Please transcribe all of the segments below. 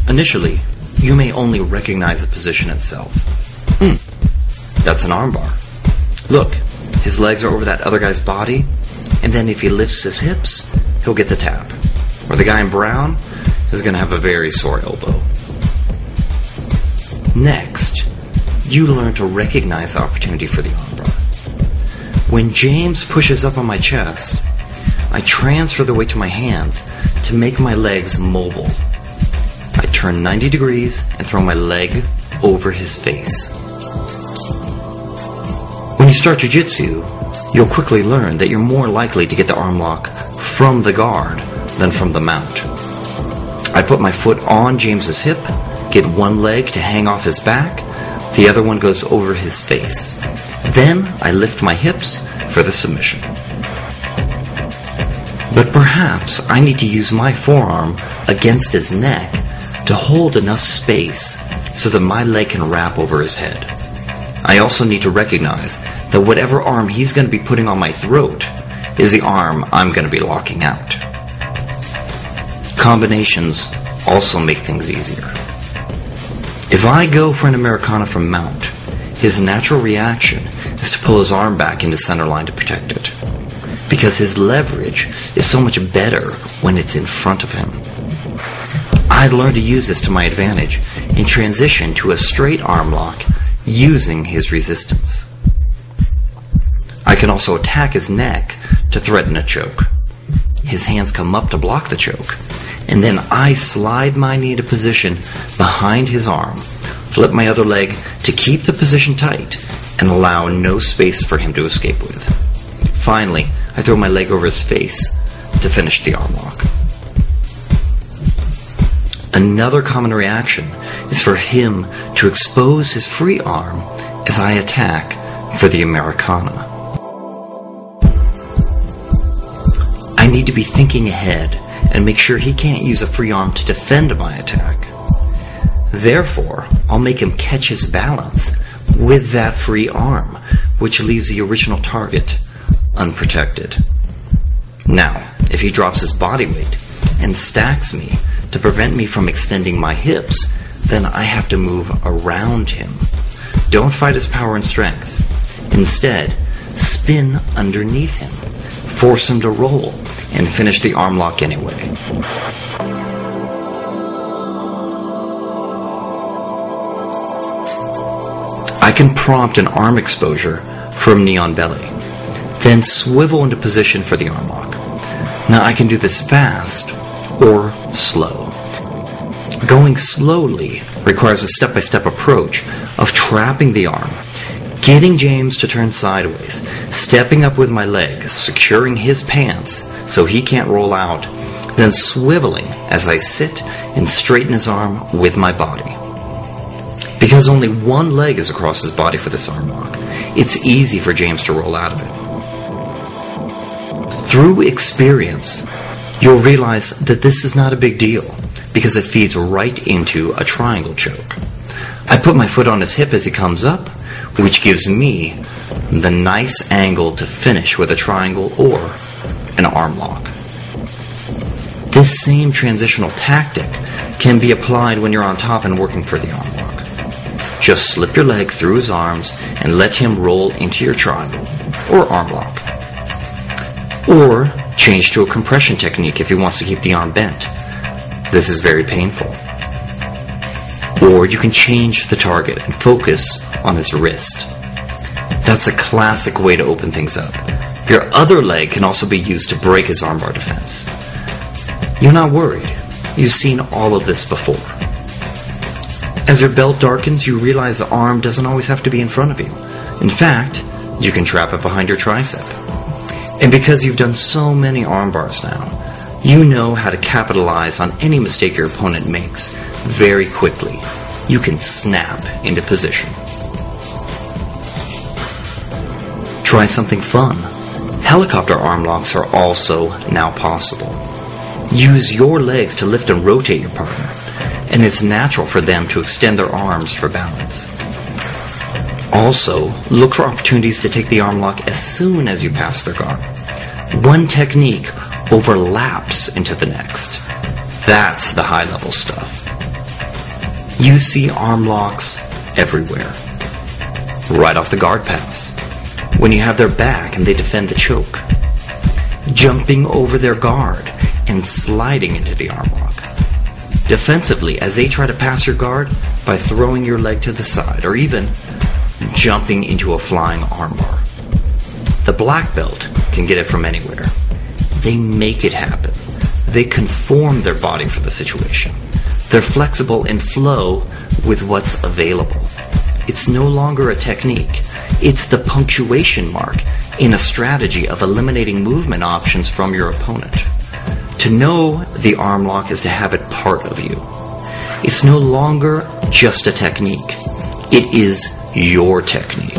Initially, you may only recognize the position itself. That's an armbar. Look, his legs are over that other guy's body, and then if he lifts his hips, he'll get the tap. Or the guy in brown is going to have a very sore elbow. Next, you learn to recognize the opportunity for the armbar. When James pushes up on my chest, I transfer the weight to my hands to make my legs mobile. I turn 90 degrees and throw my leg over his face. When you start jiu-jitsu, you'll quickly learn that you're more likely to get the arm lock from the guard than from the mount. I put my foot on James's hip, get one leg to hang off his back, the other one goes over his face. Then I lift my hips for the submission. But perhaps I need to use my forearm against his neck to hold enough space so that my leg can wrap over his head. I also need to recognize that whatever arm he's going to be putting on my throat is the arm I'm going to be locking out. Combinations also make things easier. If I go for an Americana from mount, his natural reaction is to pull his arm back into center line to protect it, because his leverage is so much better when it's in front of him. I learned to use this to my advantage and transition to a straight arm lock using his resistance. I can also attack his neck to threaten a choke. His hands come up to block the choke, and then I slide my knee into position behind his arm, flip my other leg to keep the position tight and allow no space for him to escape with. Finally, I throw my leg over his face to finish the arm lock. Another common reaction is for him to expose his free arm as I attack for the Americana. I need to be thinking ahead and make sure he can't use a free arm to defend my attack. Therefore, I'll make him catch his balance with that free arm, which leaves the original target unprotected. Now, if he drops his body weight and stacks me to prevent me from extending my hips, then I have to move around him. Don't fight his power and strength. Instead, spin underneath him, force him to roll, and finish the arm lock anyway. I can prompt an arm exposure from knee on belly, then swivel into position for the arm lock. Now I can do this fast or slow. Going slowly requires a step-by-step approach of trapping the arm, getting James to turn sideways, stepping up with my leg, securing his pants so he can't roll out, then swiveling as I sit and straighten his arm with my body. Because only one leg is across his body for this arm lock, it's easy for James to roll out of it. Through experience, you'll realize that this is not a big deal because it feeds right into a triangle choke. I put my foot on his hip as he comes up, which gives me the nice angle to finish with a triangle or an arm lock. This same transitional tactic can be applied when you're on top and working for the arm lock. Just slip your leg through his arms and let him roll into your triangle or arm lock. Or change to a compression technique if he wants to keep the arm bent. This is very painful. Or you can change the target and focus on his wrist. That's a classic way to open things up. Your other leg can also be used to break his armbar defense. You're not worried. You've seen all of this before. As your belt darkens, you realize the arm doesn't always have to be in front of you. In fact, you can trap it behind your tricep. And because you've done so many arm bars now, you know how to capitalize on any mistake your opponent makes very quickly. You can snap into position. Try something fun. Helicopter arm locks are also now possible. Use your legs to lift and rotate your partner, and it's natural for them to extend their arms for balance. Also, look for opportunities to take the arm lock as soon as you pass their guard. One technique overlaps into the next. That's the high-level stuff. You see arm locks everywhere. Right off the guard pass, when you have their back and they defend the choke. Jumping over their guard and sliding into the arm lock. Defensively, as they try to pass your guard by throwing your leg to the side, or even jumping into a flying armbar. The black belt can get it from anywhere. They make it happen. They conform their body for the situation. They're flexible and flow with what's available. It's no longer a technique. It's the punctuation mark in a strategy of eliminating movement options from your opponent. To know the arm lock is to have it part of you. It's no longer just a technique. It is your technique.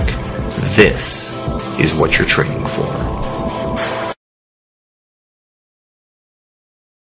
This is what you're training with.